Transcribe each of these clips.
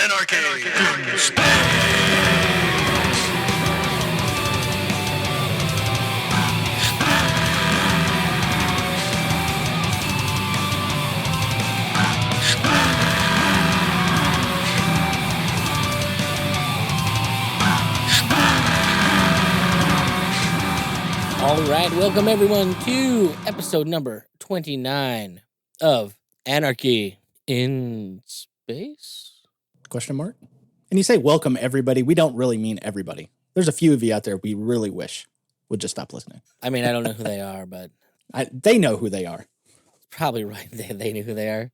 Anarchy. All right, welcome everyone to episode number 29 of Anarchy in Space? Question mark? And you say welcome everybody. We don't really mean everybody. There's a few of you out there we really wish would just stop listening. I mean, I don't know who they are, but They know who they are. probably right. They knew who they are.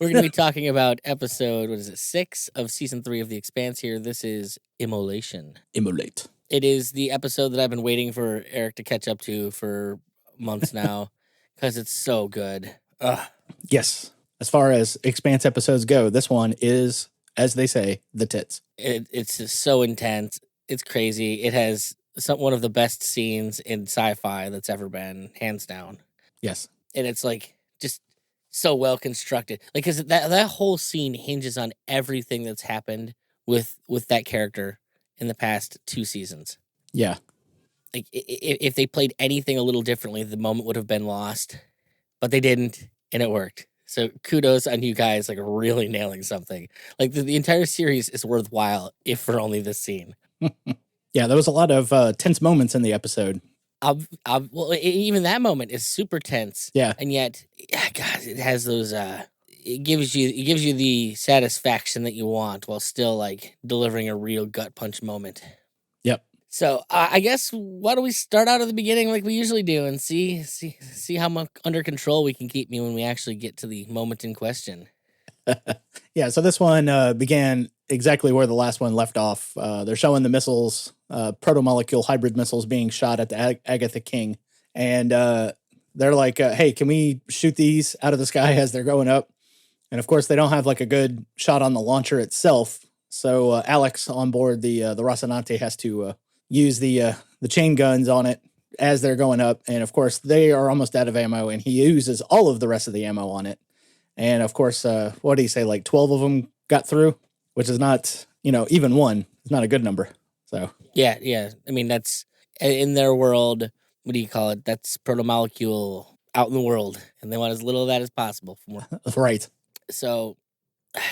We're going to be talking about episode, 6 of season 3 of the Expanse here. This is Immolation. Immolate. It is the episode that I've been waiting for Eric to catch up to for months now because it's so good. Ugh. Yes. As far as Expanse episodes go, this one is, as they say, the tits. It's just so intense. It's crazy. It has one of the best scenes in sci-fi that's ever been, hands down. Yes. And it's like just so well constructed. Like, cause that whole scene hinges on everything that's happened with that character in the past 2 seasons. Yeah. Like, if they played anything a little differently, the moment would have been lost. But they didn't, and it worked. So kudos on you guys, like really nailing something. Like the entire series is worthwhile if for only this scene. Yeah, there was a lot of tense moments in the episode. Well, even that moment is super tense. Yeah. And yet, God, it has those. It gives you the satisfaction that you want while still like delivering a real gut punch moment. Yep. So I guess why don't we start out at the beginning like we usually do and see how much under control we can keep me when we actually get to the moment in question. Yeah, so this one began exactly where the last one left off. They're showing the missiles, proto-molecule hybrid missiles being shot at the Agatha King. And they're like, hey, can we shoot these out of the sky as they're going up? And of course, they don't have like a good shot on the launcher itself. So Alex on board the Rocinante has to use the chain guns on it as they're going up. And of course, they are almost out of ammo, and he uses all of the rest of the ammo on it. And of course, what do you say? Like 12 of them got through, which is not, even one. It's not a good number. So Yeah. I mean, that's in their world. What do you call it? That's proto-molecule out in the world, and they want as little of that as possible. Right. So,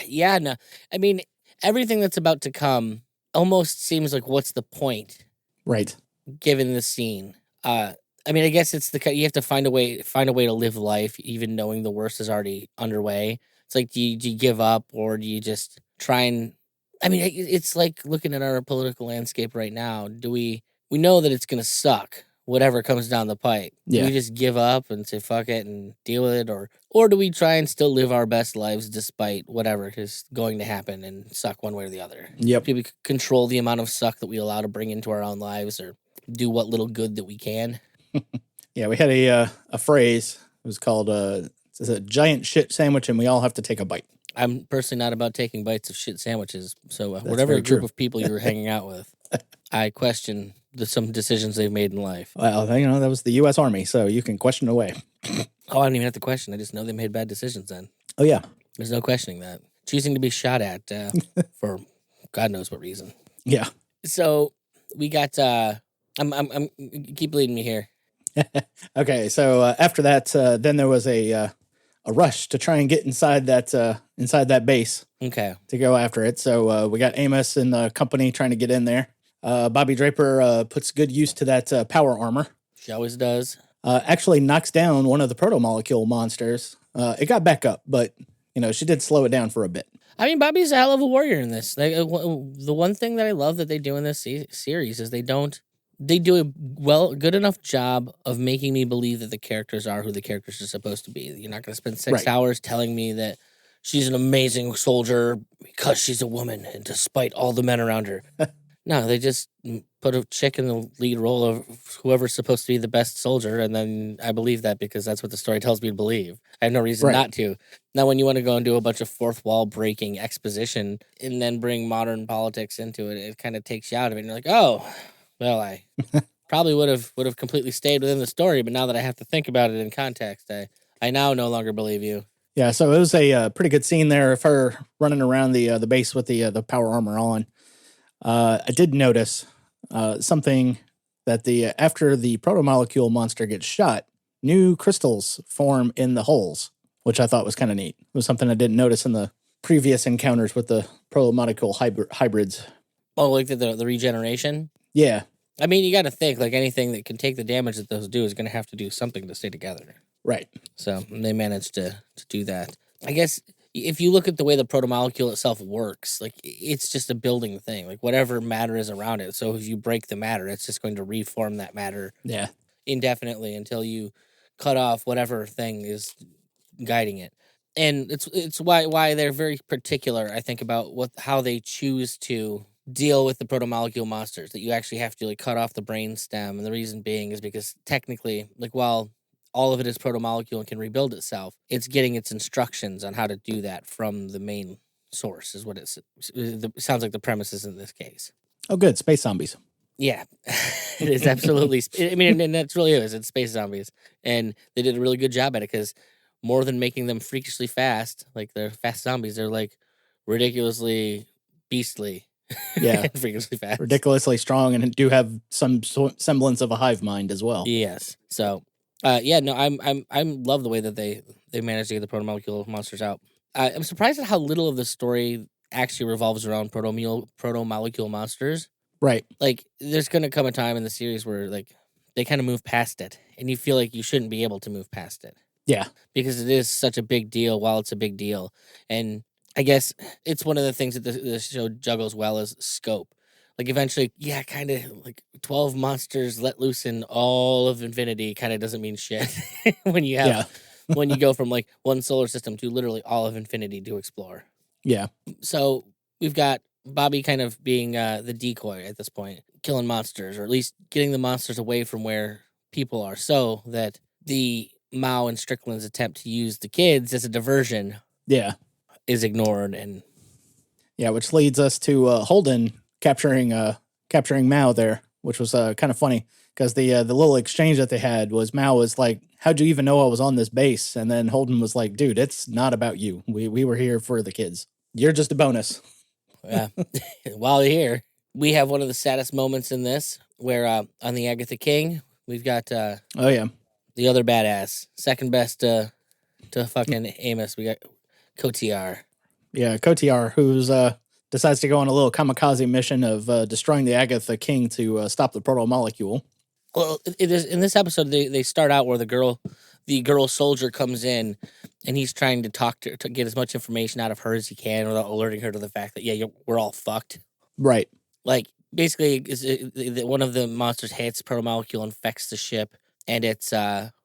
yeah, no. I mean, everything that's about to come almost seems like what's the point, Right. given the scene? I mean, I guess it's you have to find a way to live life, even knowing the worst is already underway. It's like, do you give up, or do you just try and? I mean, it's like looking at our political landscape right now. We know that it's gonna suck, whatever comes down the pipe. Yeah. Do we just give up and say fuck it and deal with it, or do we try and still live our best lives despite whatever is going to happen and suck one way or the other? Yep. Do we control the amount of suck that we allow to bring into our own lives, or do what little good that we can? Yeah, we had a phrase. It was called it's a giant shit sandwich, and we all have to take a bite. I'm personally not about taking bites of shit sandwiches. So That's whatever very group true. of people you were hanging out with, I question some decisions they've made in life. Well, that was the U.S. Army, so you can question away. Oh, I don't even have to question. I just know they made bad decisions then. Oh, yeah. There's no questioning that. Choosing to be shot at for God knows what reason. Yeah. So we got. I'm keep leading me here. Okay, so after that, then there was a rush to try and get inside that base Okay. to go after it. So we got Amos and the company trying to get in there. Bobby Draper puts good use to that power armor. She always does. Actually knocks down one of the proto-molecule monsters. It got back up, but, she did slow it down for a bit. I mean, Bobby's a hell of a warrior in this. Like, the one thing that I love that they do in this series is they do a good enough job of making me believe that the characters are who the characters are supposed to be. You're not going to spend 6 Right. hours telling me that she's an amazing soldier because she's a woman and despite all the men around her. No, they just put a chick in the lead role of whoever's supposed to be the best soldier, and then I believe that because that's what the story tells me to believe. I have no reason Right. not to. Now, when you want to go and do a bunch of fourth wall breaking exposition and then bring modern politics into it, it kind of takes you out of it. And you're like, oh, well, I probably would have completely stayed within the story, but now that I have to think about it in context, I now no longer believe you. Yeah, so it was a pretty good scene there of her running around the base with the power armor on. I did notice something that the after the protomolecule monster gets shot, new crystals form in the holes, which I thought was kind of neat. It was something I didn't notice in the previous encounters with the protomolecule hybrids. Oh, like the regeneration. Yeah, I mean, you got to think like anything that can take the damage that those do is going to have to do something to stay together. right. So they managed to do that. I guess if you look at the way the protomolecule itself works, like it's just a building thing. Like whatever matter is around it. So if you break the matter, it's just going to reform that matter Yeah, indefinitely until you cut off whatever thing is guiding it. And it's why they're very particular, I think, about how they choose to deal with the protomolecule monsters, that you actually have to like cut off the brain stem. And the reason being is because technically, like while all of it is protomolecule and can rebuild itself, it's getting its instructions on how to do that from the main source is what it sounds like the premise is in this case. oh, good. Space zombies. Yeah, it is absolutely. I mean, and that's really is. It's space zombies, and they did a really good job at it because more than making them freakishly fast, like they're fast zombies, they're like ridiculously beastly Yeah, and freakishly fast. ridiculously strong and do have some semblance of a hive mind as well. Yes. So, yeah, no, I'm love the way that they managed to get the protomolecule monsters out. I'm surprised at how little of the story actually revolves around protomolecule monsters. Right. Like, there's gonna come a time in the series where like they kind of move past it, and you feel like you shouldn't be able to move past it Yeah. because it is such a big deal. While it's a big deal, and I guess it's one of the things that the show juggles well is scope. Like eventually, yeah, kind of like 12 monsters let loose in all of infinity kind of doesn't mean shit when you have Yeah. when you go from like one solar system to literally all of infinity to explore. Yeah. So we've got Bobby kind of being the decoy at this point, killing monsters, or at least getting the monsters away from where people are, so that the Mao and Strickland's attempt to use the kids as a diversion Yeah. is ignored. And Yeah, which leads us to Holden capturing Mao there, which was kind of funny because the little exchange that they had was Mao was like, "How'd you even know I was on this base?" And then Holden was like, "Dude, it's not about you. We were here for the kids. You're just a bonus." yeah, while they're here, we have one of the saddest moments in this, where on the Agatha King, we've got Oh yeah, the other badass, second best to fucking Amos. We got Cotillard. yeah. Cotillard, who's decides to go on a little kamikaze mission of destroying the Agatha King to stop the proto molecule. Well, it is in this episode. They start out where the girl soldier comes in, and he's trying to talk to get as much information out of her as he can without alerting her to the fact that we're all fucked. Right. Like basically, one of the monsters hits protomolecule, infects the ship, and it's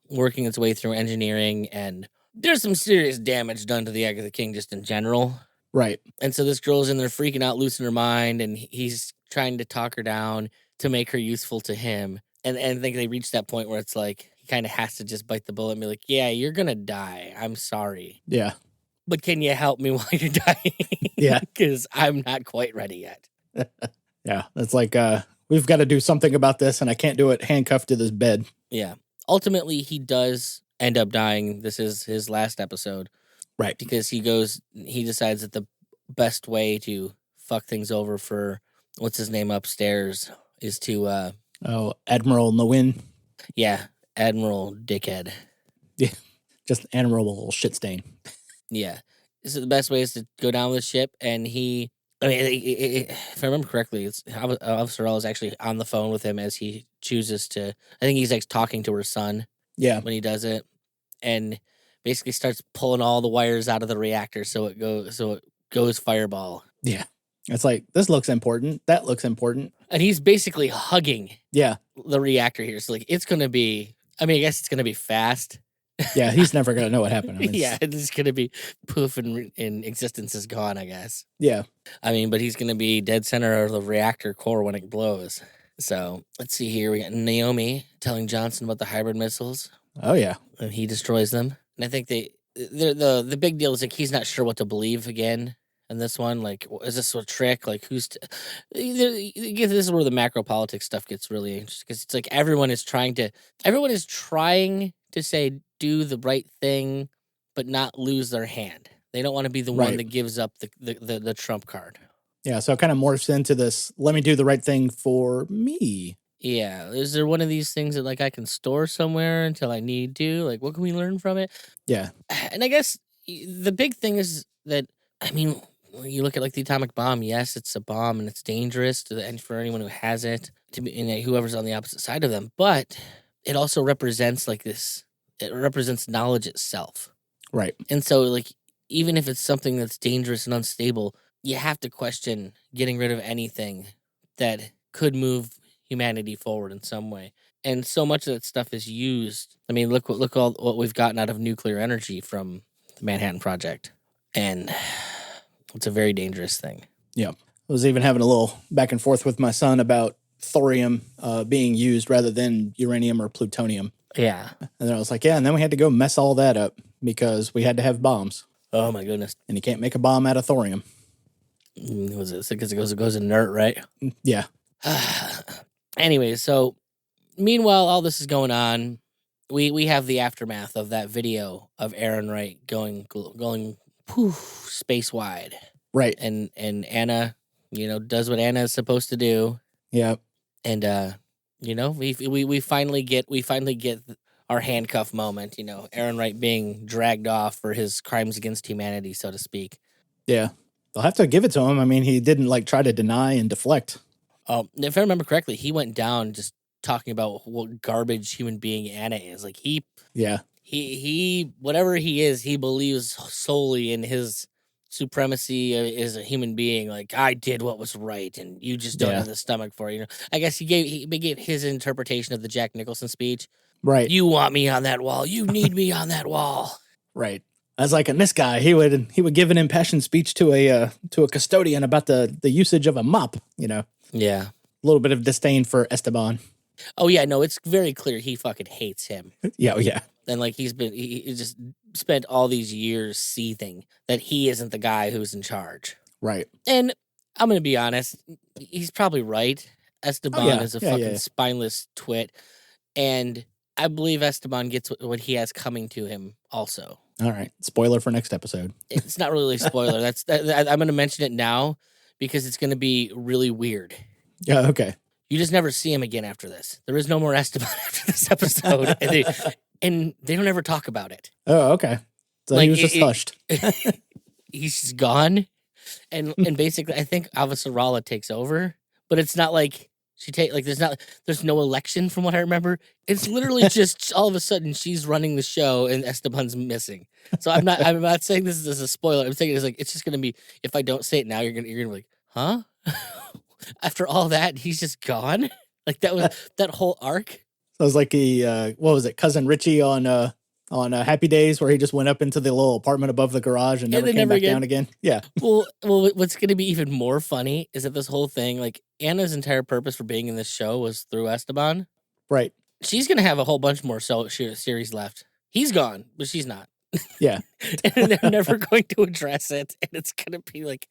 working its way through engineering, and there's some serious damage done to the Agatha King just in general. Right. And so this girl's in there freaking out, losing her mind, and he's trying to talk her down to make her useful to him. And I think they reach that point where it's like he kind of has to just bite the bullet and be like, "Yeah, you're gonna die. I'm sorry, Yeah. but can you help me while you're dying? Yeah. Because I'm not quite ready yet." Yeah. It's like we've got to do something about this, and I can't do it handcuffed to this bed. Yeah. Ultimately, he does end up dying. This is his last episode Right. because he decides that the best way to fuck things over for what's his name upstairs is to Oh, Admiral Nguyen. yeah, Admiral Dickhead. Yeah. Just admirable shit stain. Yeah. So the best way is to go down with the ship, and I mean, if I remember correctly, it's Officer L is actually on the phone with him as he chooses to. I think he's like talking to her son Yeah. when he does it, and basically starts pulling all the wires out of the reactor so it goes fireball. Yeah. It's like, this looks important. That looks important. And he's basically hugging Yeah. the reactor here. So like it's gonna be. I mean, I guess it's gonna be fast. Yeah. He's never going to know what happened. I mean, Yeah, it's gonna be poof and existence is gone, I guess. Yeah. I mean, but he's gonna be dead center of the reactor core when it blows. So let's see here. We got Naomi telling Johnson about the hybrid missiles, Oh, yeah. and he destroys them. And I think the big deal is like he's not sure what to believe again in this one. Like, is this a trick? Like, this is where the macro politics stuff gets really interesting because it's like everyone is trying to say do the right thing, but not lose their hand. They don't want to be the one Right. that gives up the trump card. Yeah. So it kind of morphs into this. Let me do the right thing for me. Yeah. Is there one of these things that like I can store somewhere until I need to? Like, what can we learn from it? Yeah. And I guess the big thing is that, I mean, when you look at like the atomic bomb, yes, it's a bomb and it's dangerous and for anyone who has it, and whoever's on the opposite side of them. But it also represents like this. It represents knowledge itself. Right. And so, like, even if it's something that's dangerous and unstable, you have to question getting rid of anything that could move humanity forward in some way. And so much of that stuff is used. I mean, look all what we've gotten out of nuclear energy from the Manhattan Project, and it's a very dangerous thing. Yeah. I was even having a little back and forth with my son about thorium being used rather than uranium or plutonium. Yeah. And then I was like, yeah, and then we had to go mess all that up because we had to have bombs. Oh my goodness. And you can't make a bomb out of thorium. Was it because it goes inert, right? Yeah. Anyway, so meanwhile, all this is going on. We have the aftermath of that video of Aaron Wright going poof space wide. Right. And Anna, does what Anna is supposed to do. Yeah. And we finally get our handcuff moment, Aaron Wright being dragged off for his crimes against humanity, so to speak. Yeah. They'll have to give it to him. I mean, he didn't like try to deny and deflect. If I remember correctly, he went down just talking about what garbage human being Anna is. Like he whatever he is, he believes solely in his supremacy as a human being. Like, I did what was right and you just don't have the stomach for it. I guess he gave his interpretation of the Jack Nicholson speech. Right. You want me on that wall. You need me on that wall. Right. I was like, and this guy, he would give an impassioned speech to a custodian about the usage of a mop, Yeah. A little bit of disdain for Esteban. Oh yeah, no, it's very clear he fucking hates him. Yeah, oh, yeah. And like he just spent all these years seething that he isn't the guy who's in charge. Right. And I'm gonna be honest, he's probably right. Esteban is a fucking spineless twit, and I believe Esteban gets what he has coming to him also. All right. Spoiler for next episode. It's not really a spoiler. I'm gonna mention it now because it's gonna be really weird. Yeah, okay. You just never see him again after this. There is no more Esteban after this episode. And they don't ever talk about it. Oh, okay. So like, he was just hushed. He's just gone. And basically, I think Avasarala takes over. But it's not like there's no election from what I remember. It's literally just all of a sudden she's running the show and Esteban's missing. So I'm not saying this is a spoiler. I'm saying it's just gonna be, if I don't say it now, you're gonna be like, huh? After all that, he's just gone. Like that was that whole arc. So it was like what was it, Cousin Richie on Happy Days, where he just went up into the little apartment above the garage and never came back down again. Yeah. Well, what's going to be even more funny is that this whole thing, like Anna's entire purpose for being in this show was through Esteban. Right. She's going to have a whole bunch more series left. He's gone, but she's not. Yeah. And they're never going to address it, and it's going to be like,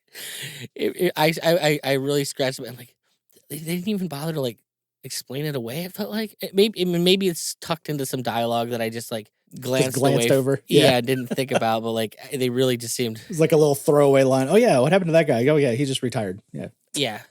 I really scratched it. I'm like, they didn't even bother to like explain it away. It felt like maybe it's tucked into some dialogue that I just like glanced over. Yeah, didn't think about, but like they really just seemed. It's like a little throwaway line. Oh yeah, what happened to that guy? Oh yeah, he just retired. Yeah. Yeah.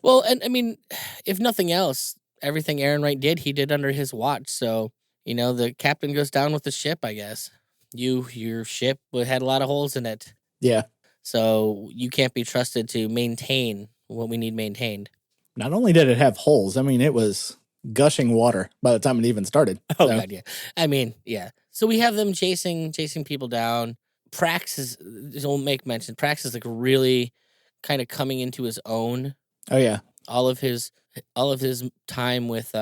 Well, and I mean, if nothing else, everything Aaron Wright did, he did under his watch. So the captain goes down with the ship, I guess. Your ship had a lot of holes in it. Yeah. So you can't be trusted to maintain what we need maintained. Not only did it have holes, I mean, it was gushing water by the time it even started. Oh, God, yeah. I mean, yeah. So we have them chasing people down. Prax don't make mention. Prax is like really kind of coming into his own. Oh, yeah. All of his time with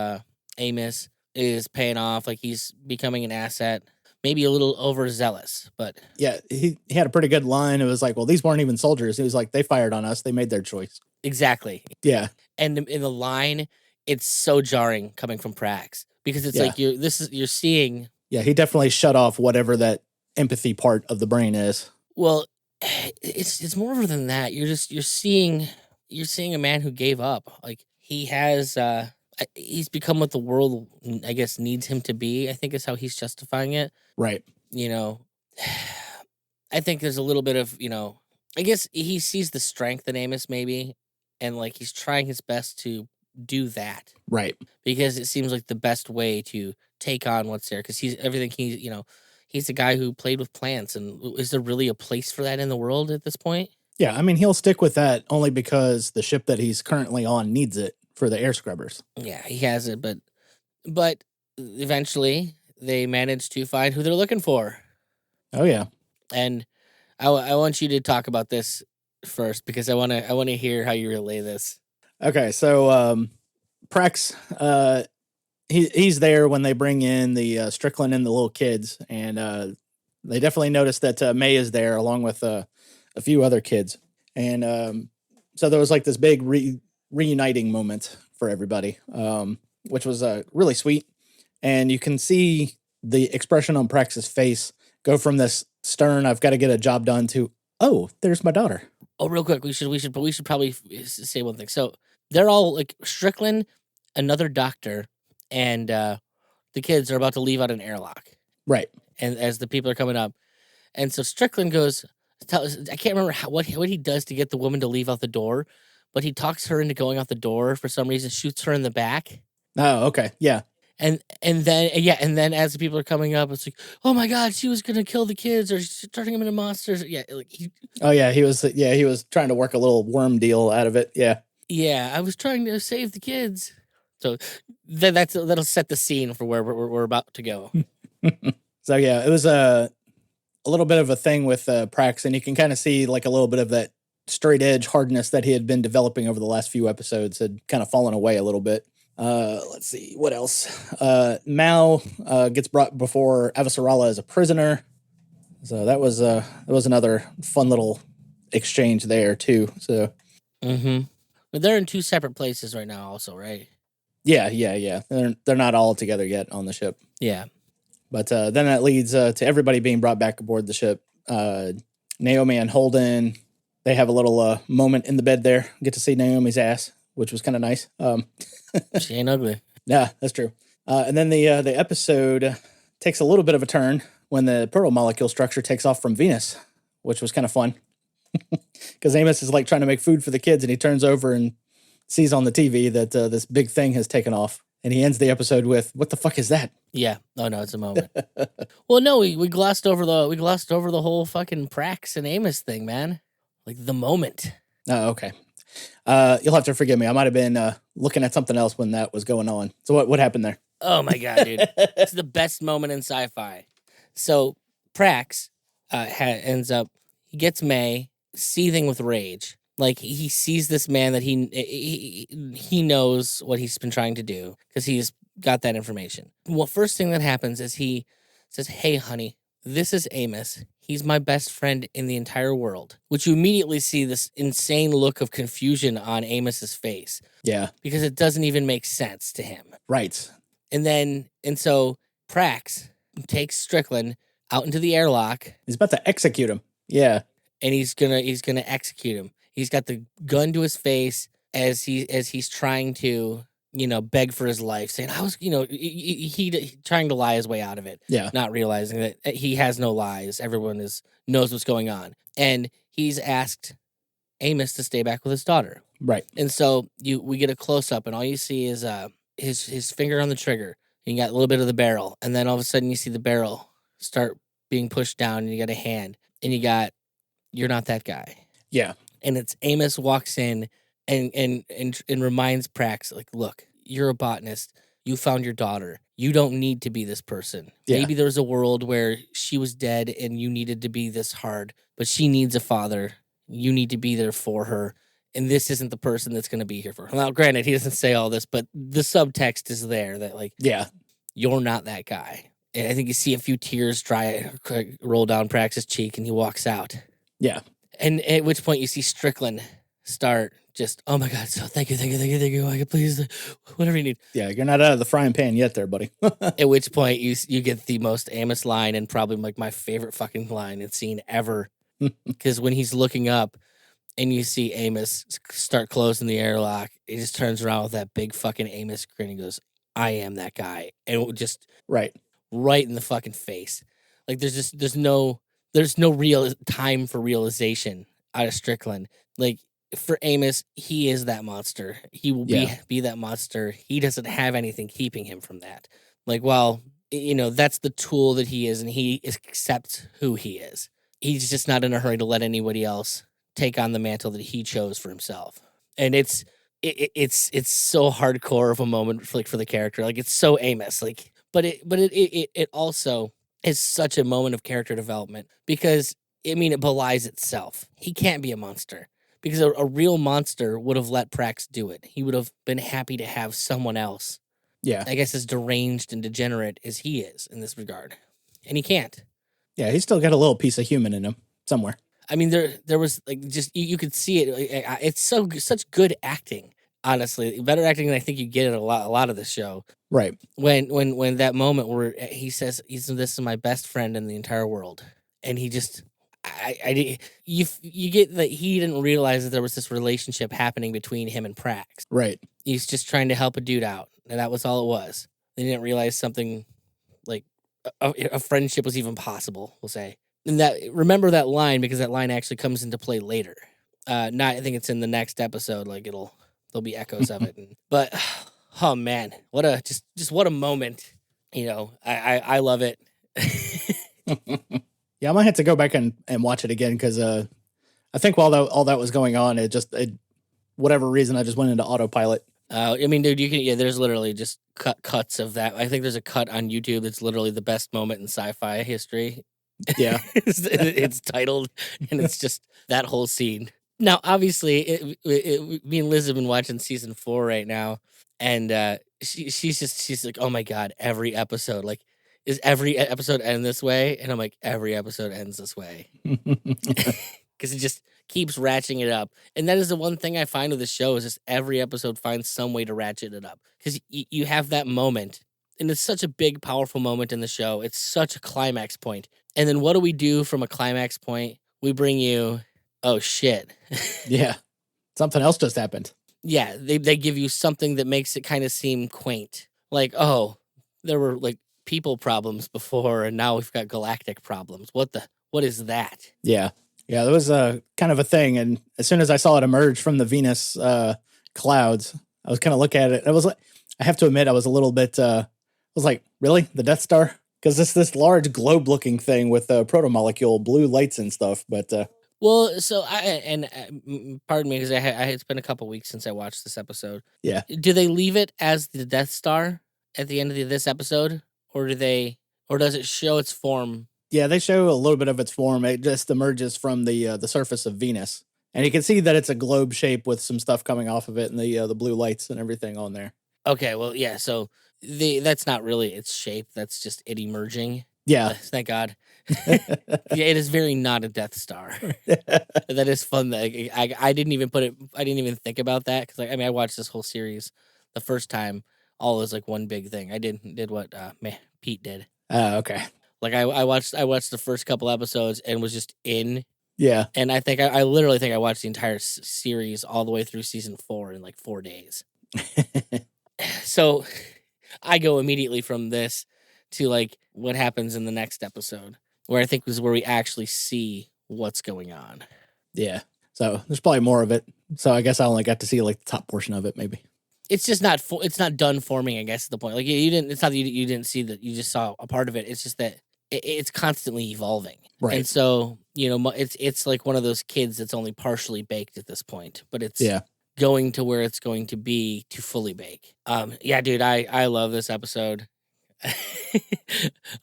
Amos is paying off. Like he's becoming an asset. Maybe a little overzealous, but yeah, he had a pretty good line. It was like, well, these weren't even soldiers. He was like, they fired on us. They made their choice. Exactly. Yeah. And in the line, it's so jarring coming from Prax because it's like you're seeing. Yeah, he definitely shut off whatever that empathy part of the brain is. Well, it's more than that. You're seeing a man who gave up. Like he has he's become what the world, I guess, needs him to be. I think is how he's justifying it. Right. I think there's a little bit of, I guess he sees the strength in Amos maybe, and like he's trying his best to do that Right. because it seems like the best way to take on what's there. Because he's everything he's the guy who played with plants, and is there really a place for that in the world at this point? Yeah, I mean, he'll stick with that only because the ship that he's currently on needs it for the air scrubbers. Yeah, he has it, but eventually they manage to find who they're looking for, Oh yeah. and I want you to talk about this first because I want to hear how you relay this. Okay, so Prex, he's there when they bring in the Strickland and the little kids, and they definitely notice that May is there along with a few other kids, and so there was like this big reuniting moment for everybody, which was really sweet, and you can see the expression on Prex's face go from this stern "I've got to get a job done" to "Oh, there's my daughter." Oh, real quick, we should probably say one thing. So they're all like Strickland, another doctor, and the kids are about to leave out an airlock, Right. and as the people are coming up, and so Strickland goes, I can't remember what he does to get the woman to leave out the door, but he talks her into going out the door for some reason, shoots her in the back. Oh, okay. Yeah. And then as the people are coming up, it's like, oh my god, she was gonna kill the kids or she's turning them into monsters. Yeah, like Oh yeah, he was trying to work a little worm deal out of it. Yeah. yeah, I was trying to save the kids. So that'll set the scene for where we're about to go. So yeah, it was a little bit of a thing with Prax, and you can kind of see like a little bit of that straight edge hardness that he had been developing over the last few episodes had kind of fallen away a little bit. Let's see what else. Mao gets brought before Avasarala as a prisoner, so that was another fun little exchange there too. So Mm-hmm. But they're in two separate places right now, also, right? yeah. They're not all together yet on the ship. Yeah. But then that leads to everybody being brought back aboard the ship. Naomi and Holden, they have a little moment in the bed there. Get to see Naomi's ass, which was kind of nice. She ain't ugly. Yeah, that's true. And then the episode takes a little bit of a turn when the proto molecule structure takes off from Venus, which was kind of fun. Because Amos is like trying to make food for the kids, and he turns over and sees on the TV that this big thing has taken off. And he ends the episode with, "What the fuck is that?" Yeah. Oh no, it's a moment. Well, no, we glossed over the whole fucking Prax and Amos thing, man. Like the moment. Oh, okay. You'll have to forgive me. I might have been looking at something else when that was going on. So what happened there? Oh my god, dude. It's the best moment in sci-fi. So Prax ends up, he gets May seething with rage. Like he sees this man that he knows what he's been trying to do because he's got that information. Well, first thing that happens is he says, "Hey, honey, this is Amos. He's my best friend in the entire world." Which you immediately see this insane look of confusion on Amos's face Yeah. because it doesn't even make sense to him. Right. And so Prax takes Strickland out into the airlock, He's about to execute him. Yeah. and he's gonna execute him. He's got the gun to his face as he's trying to beg for his life, saying, "I was he trying to lie his way out of it, Yeah. not realizing that he has no lies. Everyone knows what's going on, and he's asked Amos to stay back with his daughter. Right. And so we get a close up, and all you see is his finger on the trigger. And you got a little bit of the barrel, and then all of a sudden you see the barrel start being pushed down, and you got a hand, and you're not that guy. Yeah. And it's Amos walks in and reminds Prax, like, look, you're a botanist. You found your daughter. You don't need to be this person. Yeah. Maybe there's a world where she was dead and you needed to be this hard, but she needs a father. You need to be there for her. And this isn't the person that's going to be here for her. Now, granted, he doesn't say all this, but the subtext is there that, like, Yeah. you're not that guy. And I think you see a few tears roll down Prax's cheek, and he walks out. Yeah. And at which point you see Strickland start just, oh my God, so thank you. I could please, whatever you need. Yeah. You're not out of the frying pan yet there, buddy. At which point you get the most Amos line, and probably like my favorite fucking line and scene ever. Because when he's looking up and you see Amos start closing the airlock, he just turns around with that big fucking Amos grin and goes, "I am that guy." And it just Right. right in the fucking face. Like there's no there's no real time for realization out of Strickland. Like for Amos, he is that monster. He will Yeah. be that monster. He doesn't have anything keeping him from that. Like, well, that's the tool that he is, and he accepts who he is. He's just not in a hurry to let anybody else take on the mantle that he chose for himself. And it's so hardcore of a moment for the character. Like it's so Amos. Like, but it also is such a moment of character development because it belies itself. He can't be a monster because a real monster would have let Prax do it. He would have been happy to have someone else, Yeah. I guess, as deranged and degenerate as he is in this regard, and he can't. Yeah. He's still got a little piece of human in him somewhere. I mean, there was like just you could see it. It's such good acting. Honestly, better acting than I think you get in a lot of the show. Right. When that moment where he says, "This is my best friend in the entire world," and he just, you get that he didn't realize that there was this relationship happening between him and Prax. Right. He's just trying to help a dude out, and that was all it was. They didn't realize something like a friendship was even possible. We'll say, and remember that line because that line actually comes into play later. Not, I think it's in the next episode. Like there'll be echoes of it, but. Oh man, what a moment. I love it. Yeah, I might have to go back and watch it again because I think while all that was going on, whatever reason I just went into autopilot. Dude, there's literally just cuts of that. I think there's a cut on YouTube that's literally the best moment in sci-fi history. Yeah. It's titled, and it's just that whole scene. Now, obviously, me and Liz have been watching season 4 right now, and she's like, oh my god, every episode, like, is every episode end this way? And I'm like, every episode ends this way because it just keeps ratcheting it up. And that is the one thing I find with the show is just every episode finds some way to ratchet it up because you have that moment, and it's such a big, powerful moment in the show. It's such a climax point, and then what do we do from a climax point? We bring you. Oh shit. Yeah. Something else just happened. Yeah, they give you something that makes it kind of seem quaint. Like, oh, there were like people problems before and now we've got galactic problems. What is that? Yeah. Yeah, there was a kind of a thing, and as soon as I saw it emerge from the Venus clouds, I was kind of looking at it. I was like, I have to admit, I was a little bit I was like, really? The Death Star? Because it's this large globe-looking thing with protomolecule blue lights and stuff, but Well, so pardon me because it's been a couple weeks since I watched this episode. yeah. Do they leave it as the Death Star at the end of this episode, or does it show its form? Yeah, they show a little bit of its form. It just emerges from the surface of Venus, and you can see that it's a globe shape with some stuff coming off of it, and the blue lights and everything on there. Okay, well, yeah. So that's not really its shape. That's just it emerging. Yeah, Thank God. Yeah, it is very not a Death Star. That is fun. That I didn't even I didn't even think about that because I watched this whole series the first time. All was like one big thing. I did what Pete did. Okay. Like I watched the first couple episodes and was just in. Yeah. And I think I literally think I watched the entire series all the way through season 4 in like 4 days. So I go immediately from this to like what happens in the next episode, where I think is where we actually see what's going on. Yeah. So there's probably more of it. So I guess I only got to see like the top portion of it, maybe. It's just not it's not done forming, I guess, is the point. Like you didn't. It's not that you didn't see that. You just saw a part of it. It's just that it's constantly evolving. Right. And so it's like one of those kids that's only partially baked at this point, but it's going to where it's going to be to fully bake. Yeah, dude, I love this episode.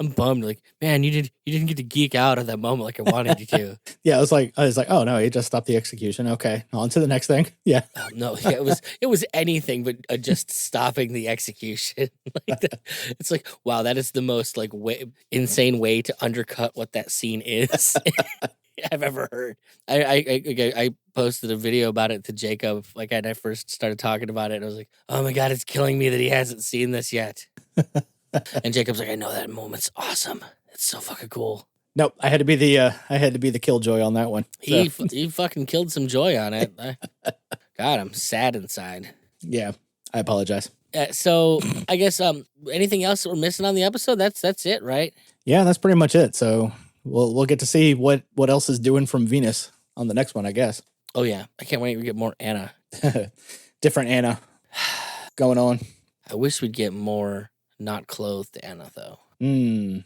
I'm bummed. Like, man, you didn't get to geek out at that moment like I wanted you to. Yeah, I was like, oh no, he just stopped the execution. Okay, on to the next thing. Yeah. No, yeah, it was anything but just stopping the execution. It's like, wow, that is the most like insane way to undercut what that scene is I've ever heard. I posted a video about it to Jacob like when I first started talking about it. And I was like, oh my god, it's killing me that he hasn't seen this yet. And Jacob's like, I know that moment's awesome. It's so fucking cool. Nope, I had to be the killjoy on that one. So. He fucking killed some joy on it. God, I'm sad inside. Yeah, I apologize. So I guess anything else that we're missing on the episode? That's it, right? Yeah, that's pretty much it. So we'll get to see what else is doing from Venus on the next one, I guess. Oh yeah, I can't wait to get more Anna. Different Anna going on. I wish we'd get more not clothed Anna though. Hmm.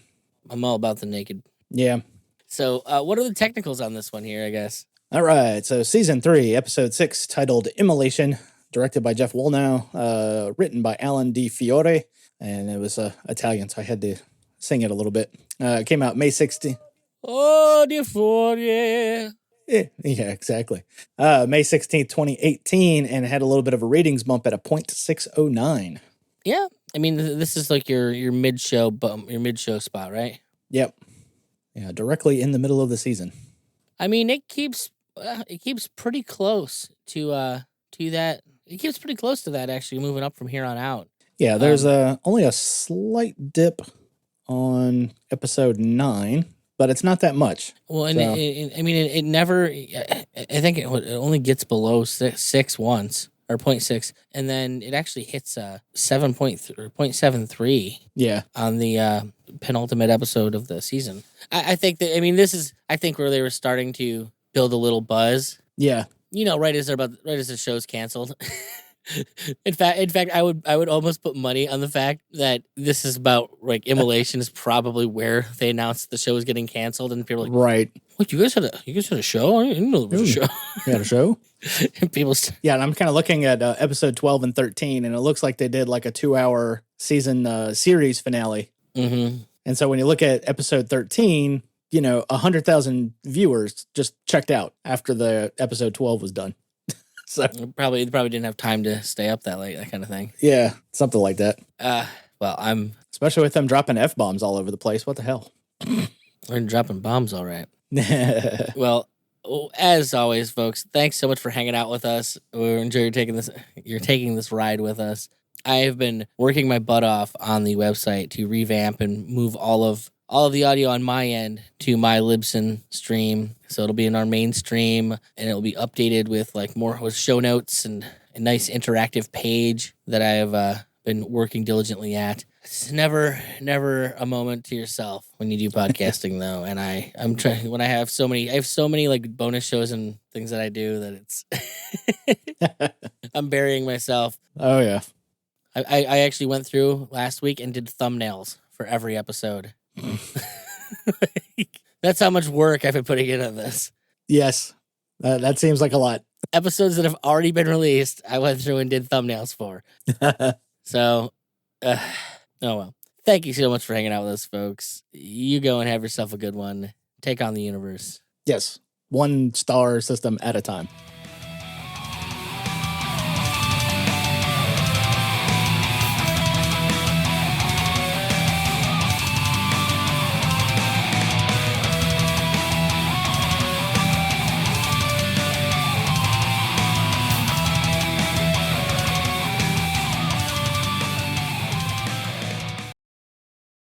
I'm all about the naked. Yeah. So, what are the technicals on this one here? I guess. All right. So season 3, episode 6, titled "Immolation," directed by Jeff Woolnow, written by Alan D. Fiore, and it was Italian, so I had to sing it a little bit. It came out May 16th. Oh, dear for yeah. Yeah, exactly. May 16th, 2018, and it had a little bit of a ratings bump at a 0.609. Yeah, I mean, this is like your mid show spot, right? Yep. Yeah, directly in the middle of the season. I mean, it keeps pretty close to that. It keeps pretty close to that actually, moving up from here on out. Yeah, there's only a slight dip on episode 9, but it's not that much. Well, and So- it never. I think it only gets below six once or 0.6, and then it actually hits 7.73 Yeah. on the penultimate episode of the season. I think that this is where they were starting to build a little buzz. Yeah. Right as the show's canceled. In fact, I would almost put money on the fact that this is about like Immolation is probably where they announced the show was getting canceled, and people are like, Right. "What, you guys had a show? I didn't know there was a show." You had a show? And people, Yeah, and I'm kind of looking at episode 12 and 13, and it looks like they did like a 2-hour season series finale. mm-hmm. And so when you look at episode 13, 100,000 viewers just checked out after the episode 12 was done. So Probably didn't have time to stay up that late, that kind of thing. yeah, something like that. Well, I'm Especially with them dropping F-bombs all over the place. What the hell? we're dropping bombs, all right. Well, as always, folks, thanks so much for hanging out with us. We enjoy you're taking this ride with us. I have been working my butt off on the website to revamp and move all of the audio on my end to my Libsyn stream. So it'll be in our main stream, and it'll be updated with with show notes and a nice interactive page that I have been working diligently at. It's never a moment to yourself when you do podcasting though. And I'm trying when I have so many like bonus shows and things that I do that it's I'm burying myself. Oh, yeah. I actually went through last week and did thumbnails for every episode. That's how much work I've been putting into this. Yes. That seems like a lot. Episodes that have already been released, I went through and did thumbnails for. So, oh well. Thank you so much for hanging out with us, folks. You go and have yourself a good one. Take on the universe. Yes. 1 star system at a time.